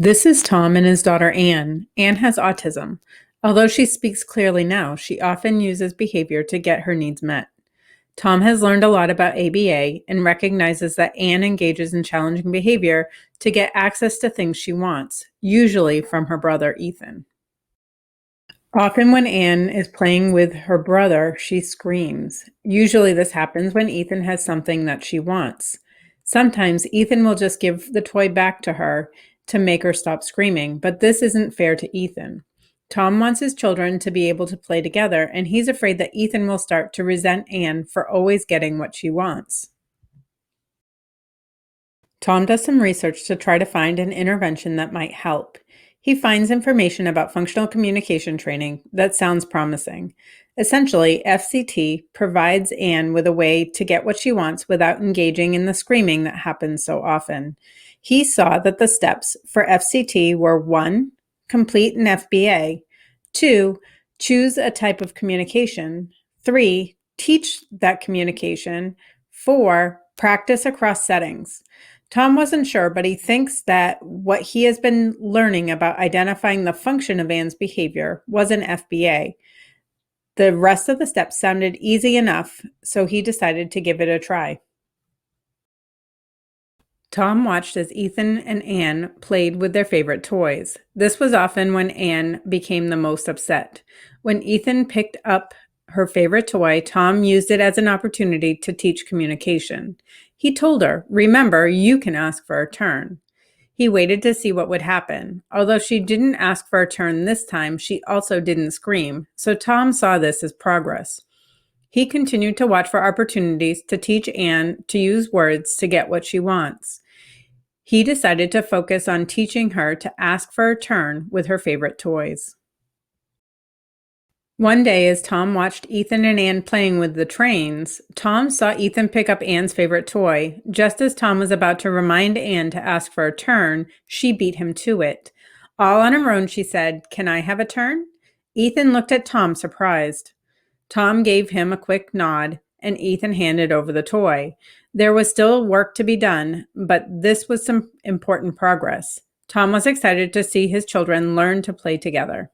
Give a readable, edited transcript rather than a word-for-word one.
This is Tom and his daughter Anne. Anne has autism. Although she speaks clearly now, she often uses behavior to get her needs met. Tom has learned a lot about ABA and recognizes that Anne engages in challenging behavior to get access to things she wants, usually from her brother Ethan. Often when Anne is playing with her brother, she screams. Usually this happens when Ethan has something that she wants. Sometimes Ethan will just give the toy back to her to make her stop screaming, but this isn't fair to Ethan. Tom wants his children to be able to play together, and he's afraid that Ethan will start to resent Anne for always getting what she wants. Tom does some research to try to find an intervention that might help. He finds information about functional communication training that sounds promising. Essentially, FCT provides Anne with a way to get what she wants without engaging in the screaming that happens so often. He saw that the steps for FCT were 1. Complete an FBA, 2. Choose a type of communication, 3. Teach that communication, 4. Practice across settings. Tom wasn't sure, but he thinks that what he has been learning about identifying the function of Anne's behavior was an FBA. The rest of the steps sounded easy enough, so he decided to give it a try. Tom watched as Ethan and Anne played with their favorite toys. This was often when Anne became the most upset. When Ethan picked up her favorite toy, Tom used it as an opportunity to teach communication. He told her, "Remember, you can ask for a turn." He waited to see what would happen. Although she didn't ask for a turn this time, she also didn't scream, so Tom saw this as progress. He continued to watch for opportunities to teach Anne to use words to get what she wants. He decided to focus on teaching her to ask for a turn with her favorite toys. One day, as Tom watched Ethan and Anne playing with the trains, Tom saw Ethan pick up Anne's favorite toy. Just as Tom was about to remind Anne to ask for a turn, she beat him to it. All on her own, she said, "Can I have a turn?" Ethan looked at Tom, surprised. Tom gave him a quick nod, and Ethan handed over the toy. There was still work to be done, but this was some important progress. Tom was excited to see his children learn to play together.